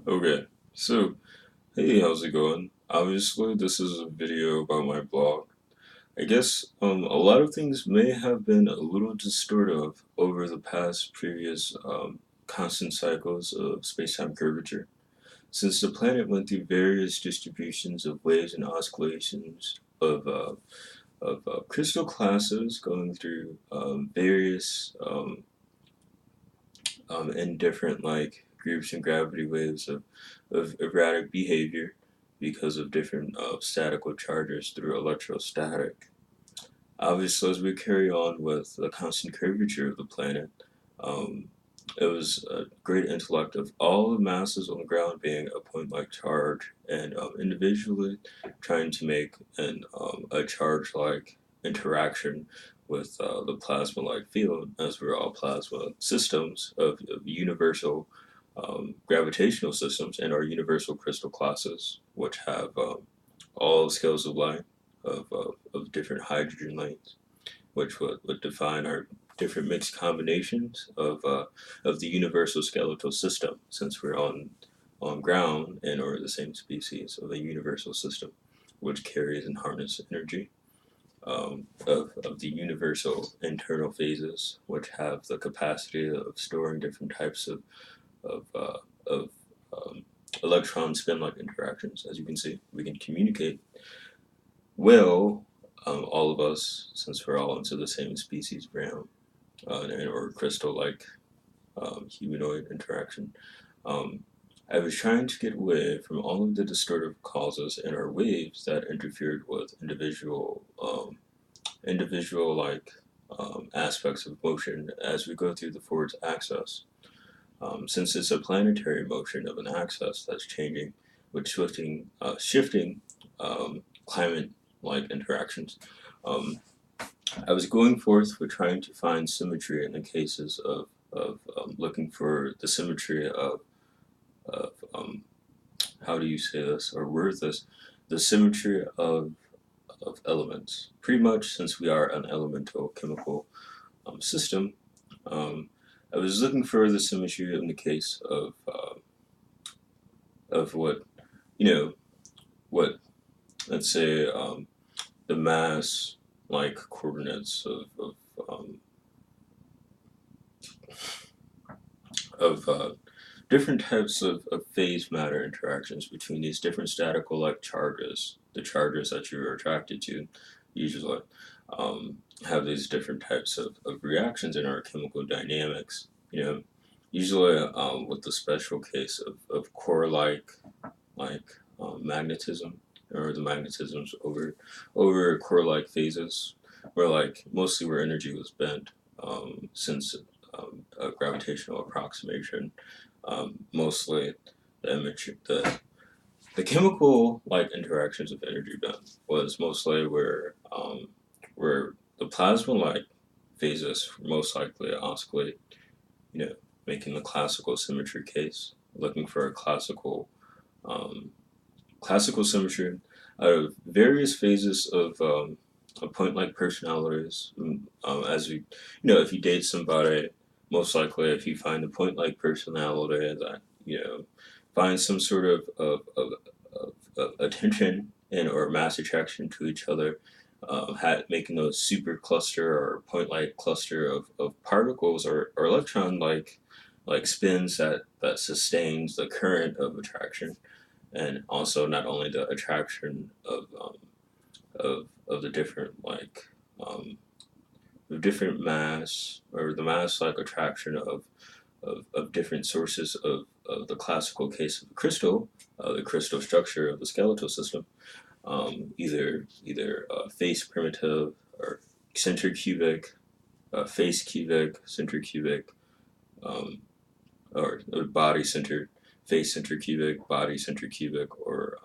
Okay, so hey, how's it going? Obviously, this is a video about my blog. I guess a lot of things may have been a little distorted over the past previous constant cycles of space-time curvature. Since the planet went through various distributions of waves and oscillations of crystal classes going through various and different like groups and gravity waves of erratic behavior because of different statical charges through electrostatic. Obviously, as we carry on with the constant curvature of the planet, um, it was a great intellect of all the masses on the ground being a point-like charge and individually trying to make a charge-like interaction with the plasma-like field, as we're all plasma systems of universal gravitational systems and our universal crystal classes, which have all scales of light of different hydrogen lanes, which would define our different mixed combinations of the universal skeletal system, since we're on ground and or the same species of a universal system, which carries and harnesses energy. Of the universal internal phases, which have the capacity of storing different types of electron spin-like interactions. As you can see, we can communicate well, all of us, since we're all into the same species realm, or crystal-like humanoid interaction. Um, I was trying to get away from all of the distortive causes in our waves that interfered with individual like aspects of motion as we go through the forward axis. Since it's a planetary motion of an axis that's changing with shifting climate-like interactions. Um, I was going forth with trying to find symmetry in the cases of looking for the symmetry of how do you say this or word this, the symmetry of elements. Pretty much, since we are an elemental chemical system, um, I was looking for the symmetry in the case of what you know what, let's say, the mass like coordinates of different types of phase matter interactions between these different statical like charges, the charges that you're attracted to usually, have these different types of reactions in our chemical dynamics. Usually with the special case of core like magnetism, or the magnetisms over core like phases, where like mostly where energy was bent, since a gravitational approximation, mostly the chemical like interactions of energy bend was mostly where the plasma like phases most likely oscillate, you know, making the classical symmetry case, looking for a um, classical symmetry out of various phases of point-like personalities. As if you date somebody, most likely if you find a point-like personality that finds some sort of attention and or mass attraction to each other, making those super cluster or point-like cluster of particles or electron like spins that sustains the current of attraction, and also not only the attraction of the different the different mass, or the mass like attraction of different sources of the classical case of the crystal structure of the skeletal system, either face primitive or center cubic, face cubic, center cubic, um, or body centered, face center cubic, body center cubic, or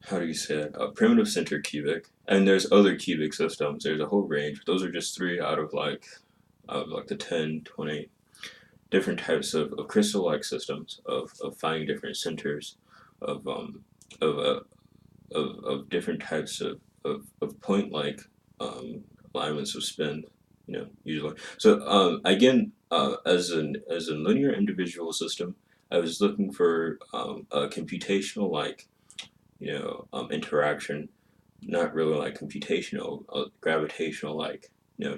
how do you say it? Primitive center cubic. And there's other cubic systems. There's a whole range. Those are just three out of like the 10, 20 different types of crystal-like systems of finding different centers of of uh, of different types of point-like alignments of spin. Usually. So again, as a linear individual system, I was looking for a computational interaction, not really like computational, gravitational,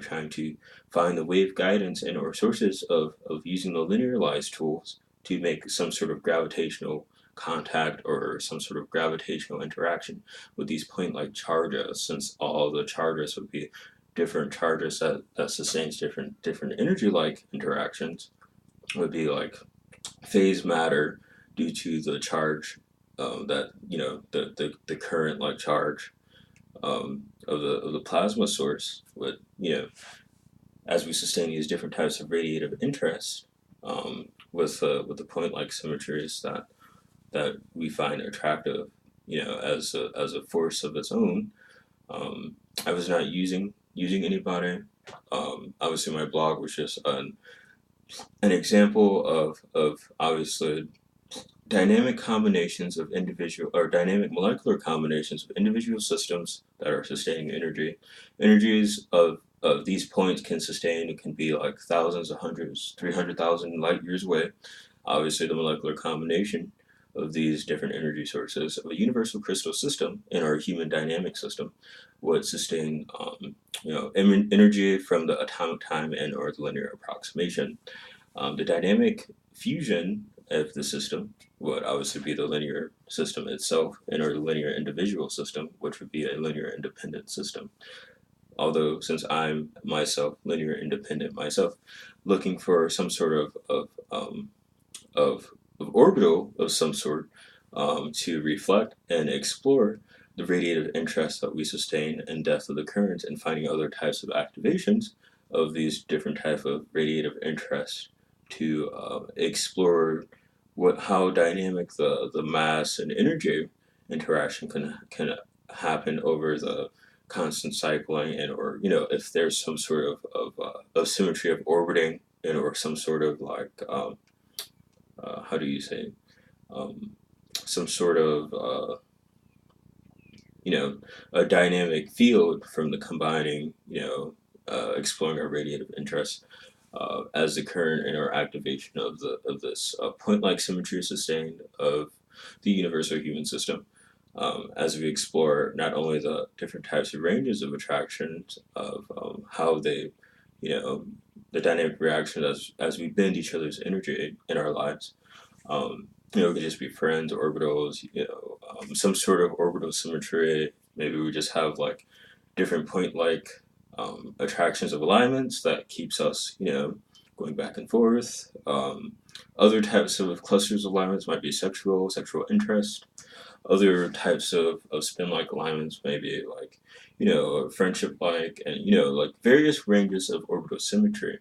trying to find the wave guidance and or sources of using the linearized tools to make some sort of gravitational contact or some sort of gravitational interaction with these point-like charges, since all the charges would be different charges that sustains different energy-like interactions, would be like phase matter due to the charge, that the current like charge of the plasma source would, as we sustain these different types of radiative interest, with the point like symmetries that we find attractive, as a force of its own. I was not using anybody. Obviously, my blog was just an example of obviously dynamic combinations of individual or dynamic molecular combinations of individual systems that are sustaining energy. Energies of these points can sustain, it can be like thousands, hundreds, 300,000 light years away. Obviously, the molecular combination of these different energy sources of a universal crystal system in our human dynamic system would sustain, energy from the atomic time and or the linear approximation. The dynamic fusion of the system would obviously be the linear system itself, and or the linear individual system, which would be a linear independent system. Although, since I'm myself linear independent myself, looking for some sort of orbital of some sort, to reflect and explore the radiative interest that we sustain and depth of the currents, and finding other types of activations of these different type of radiative interests to explore how dynamic the mass and energy interaction can happen over the constant cycling, and or if there's some sort of symmetry of orbiting, and or some sort of how do you say, um, some sort of a dynamic field from the combining, exploring our radiative interests, as the current and or activation of this point-like symmetry sustained of the universal human system, as we explore not only the different types of ranges of attractions of how they, you know, the dynamic reaction as we bend each other's energy in our lives. It could just be friends, orbitals, some sort of orbital symmetry. Maybe we just have like different point-like attractions of alignments that keeps us, going back and forth. Other types of clusters of alignments might be sexual interest. Other types of spin-like alignments may be like, friendship-like, and like various ranges of orbital symmetry.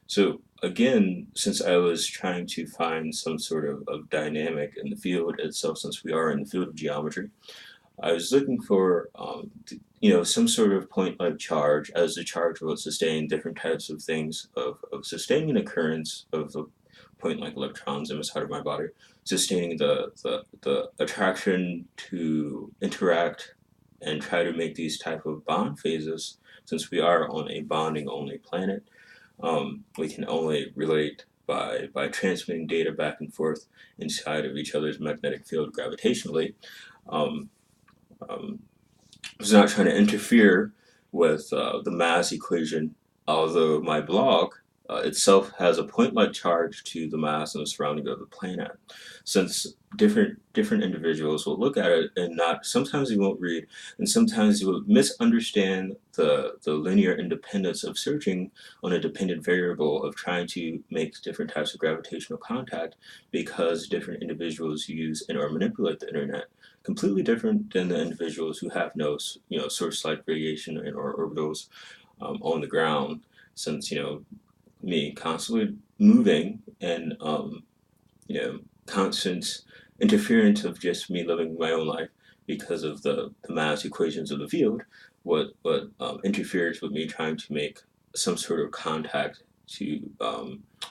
So again, since I was trying to find some sort of dynamic in the field itself, since we are in the field of geometry, I was looking for, some sort of point-like charge, as the charge will sustain different types of things of sustaining an occurrence of the point-like electrons inside of my body, sustaining the attraction to interact and try to make these type of bond phases. Since we are on a bonding only planet, we can only relate by transmitting data back and forth inside of each other's magnetic field gravitationally. Um, um, was not trying to interfere with the mass equation, although my blog itself has a point-like charge to the mass and the surrounding of the planet. Since different individuals will look at it and not, sometimes they won't read, and sometimes they will misunderstand the linear independence of searching on a dependent variable of trying to make different types of gravitational contact, because different individuals use and or manipulate the internet completely different than the individuals who have no, source-like radiation and or orbitals on the ground. Since me constantly moving and constant interference of just me living my own life because of the mass equations of the field, what interferes with me trying to make some sort of contact to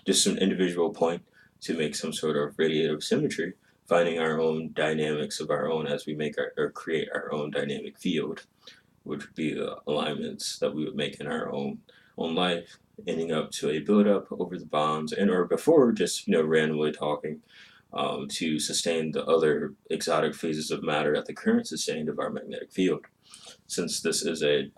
just an individual point to make some sort of radiative symmetry, finding our own dynamics of our own as we make or create our own dynamic field, which would be the alignments that we would make in our own life, ending up to a build up over the bonds, and or before just randomly talking, to sustain the other exotic phases of matter at the current sustained of our magnetic field. Since this is a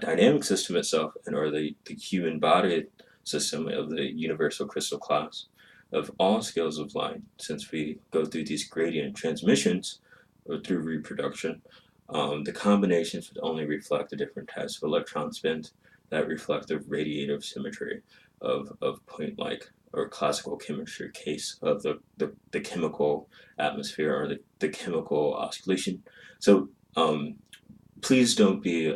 dynamic system itself, or the human body system of the universal crystal class of all scales of light, since we go through these gradient transmissions or through reproduction, the combinations would only reflect the different types of electron spins that reflect the radiative symmetry of point like or classical chemistry case of the chemical atmosphere or the chemical oscillation. So please don't be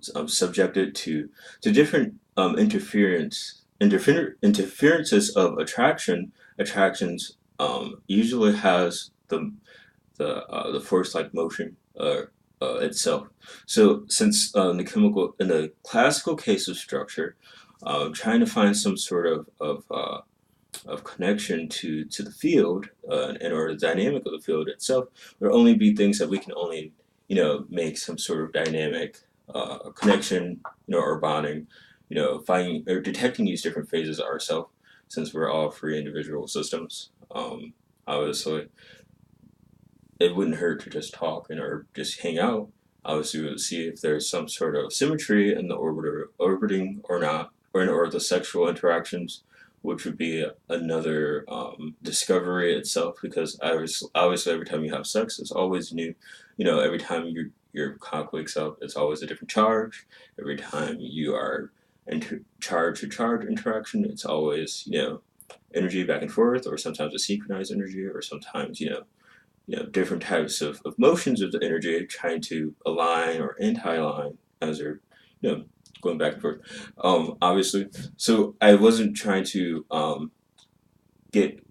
subjected to different interferences of attractions usually has the force like motion itself. So since in the classical case of structure, trying to find some sort of connection to the field and or the dynamic of the field itself would only be things that we can only make some sort of dynamic connection or bonding, finding or detecting these different phases ourselves since we're all free individual systems. Obviously it wouldn't hurt to just talk or just hang out. Obviously, we would see if there's some sort of symmetry in the orbiting or not, or the sexual interactions, which would be another discovery itself. Because obviously, every time you have sex, it's always new. Every time your cock wakes up, it's always a different charge. Every time you are charge to charge interaction, it's always energy back and forth, or sometimes a synchronized energy, or sometimes different types of motions of the energy trying to align or anti-align as they're going back and forth. Obviously, so I wasn't trying to get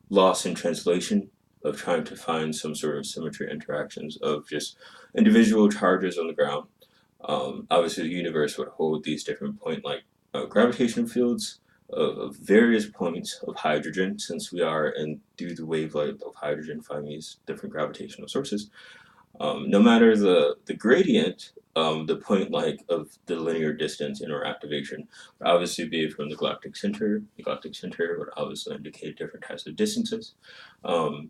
lost in translation of trying to find some sort of symmetry interactions of just individual charges on the ground. Obviously, the universe would hold these different point like gravitational fields of various points of hydrogen, since we are in through the wavelength of hydrogen finding these different gravitational sources. No matter the gradient, the point like of the linear distance in our activation would obviously be from the galactic center. The galactic center would obviously indicate different types of distances. Um,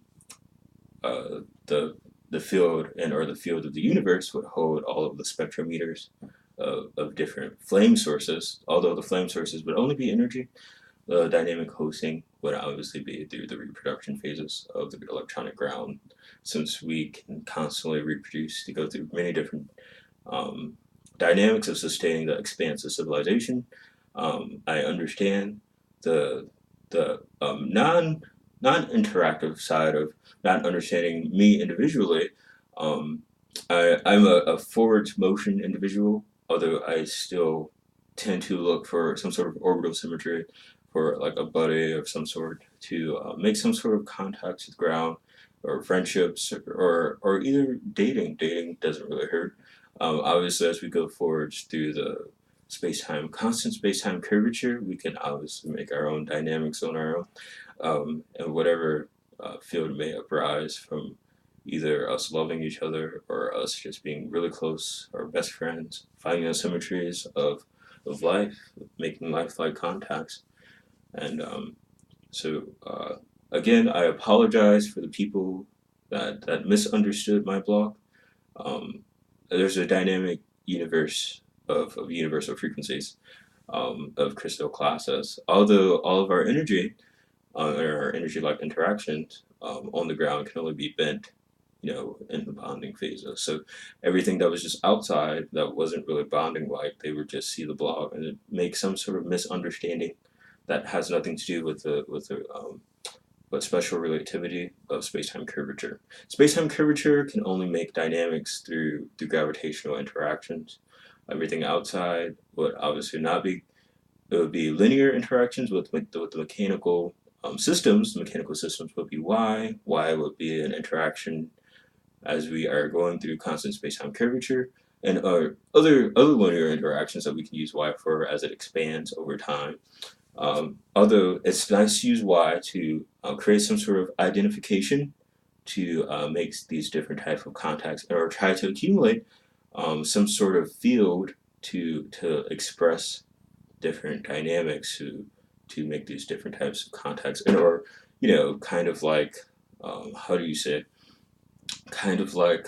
the field or the field of the universe would hold all of the spectrometers of different flame sources, although the flame sources would only be energy. The dynamic hosting would obviously be through the reproduction phases of the electronic ground, since we can constantly reproduce to go through many different um, dynamics of sustaining the expanse of civilization. I understand the non interactive side of not understanding me individually. Um, I'm a forwards motion individual, although I still tend to look for some sort of orbital symmetry for like a buddy of some sort to make some sort of contact with the ground or friendships or either dating. Dating doesn't really hurt. Obviously, as we go forwards through the constant space-time curvature, we can obviously make our own dynamics on our own, and whatever field may arise from either us loving each other or us just being really close or best friends, finding the symmetries of life, making lifelike contacts. And again, I apologize for the people that misunderstood my blog. Um, there's a dynamic universe of universal frequencies of crystal classes. Although all of our energy or our energy-like interactions on the ground can only be bent, in the bonding phases. So everything that was just outside that wasn't really bonding like, they would just see the blog and it makes some sort of misunderstanding that has nothing to do with the but special relativity of space-time curvature. Space-time curvature can only make dynamics through gravitational interactions. Everything outside would obviously not be. It would be linear interactions with the mechanical systems. The mechanical systems would be y. Y would be an interaction as we are going through constant space-time curvature, and other linear interactions that we can use y for as it expands over time. Although it's nice to use Y to create some sort of identification to make these different types of contacts or try to accumulate some sort of field to express different dynamics to make these different types of contacts, and or kind of like how do you say it? Kind of like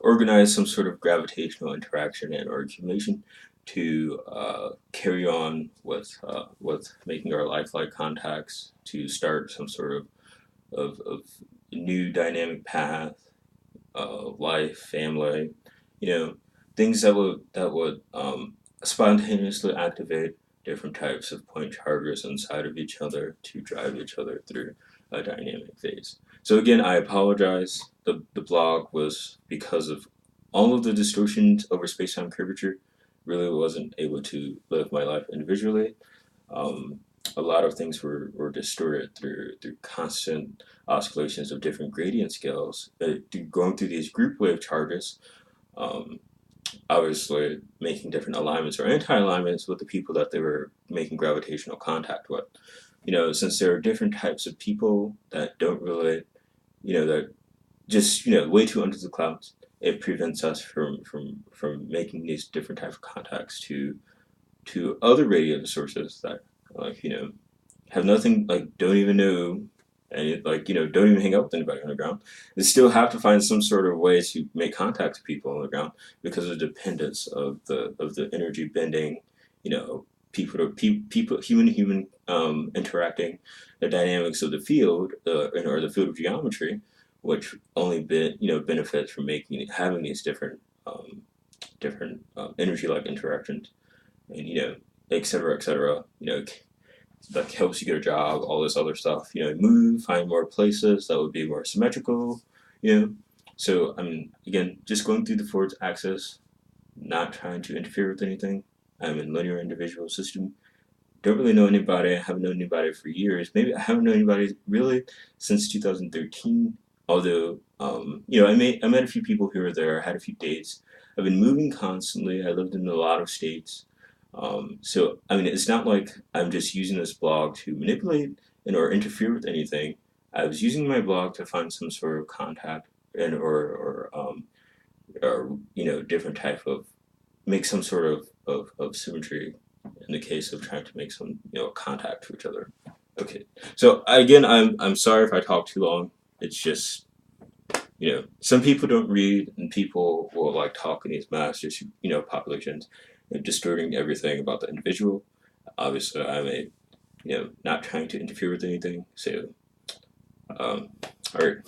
organize some sort of gravitational interaction and or accumulation to carry on with making our lifelike contacts to start some sort of new dynamic path, life, family, you know, things that would spontaneously activate different types of point charges inside of each other to drive each other through a dynamic phase. So again, I apologize. The blog was because of all of the distortions over space-time curvature. Really wasn't able to live my life individually. Um, a lot of things were distorted through constant oscillations of different gradient scales, going through these group wave charges, um, obviously making different alignments or anti-alignments with the people that they were making gravitational contact with. Since there are different types of people that don't really, that just way too under the clouds, it prevents us from making these different types of contacts to other radio sources that like have nothing, like don't even know, and like don't even hang out with anybody on the ground. They still have to find some sort of way to make contact with people on the ground because of the dependence of the energy bending, people to people, human to human interacting, the dynamics of the field, or the field of geometry, which only benefits from having these different energy like interactions, and et cetera, et cetera. That helps you get a job, all this other stuff. Move, find more places that would be more symmetrical. So I'm again just going through the forward axis, not trying to interfere with anything. I'm in linear individual system. Don't really know anybody. I haven't known anybody for years. Maybe I haven't known anybody really since 2013. Although, I met a few people who were there. I had a few dates. I've been moving constantly. I lived in a lot of states. So, I mean, it's not like I'm just using this blog to manipulate and or interfere with anything. I was using my blog to find some sort of contact and or different type of make some sort of symmetry in the case of trying to make some contact to each other. Okay, so again, I'm sorry if I talk too long. It's just some people don't read, and people will like talk in these mass populations, distorting everything about the individual. Obviously, I'm not trying to interfere with anything. So all right.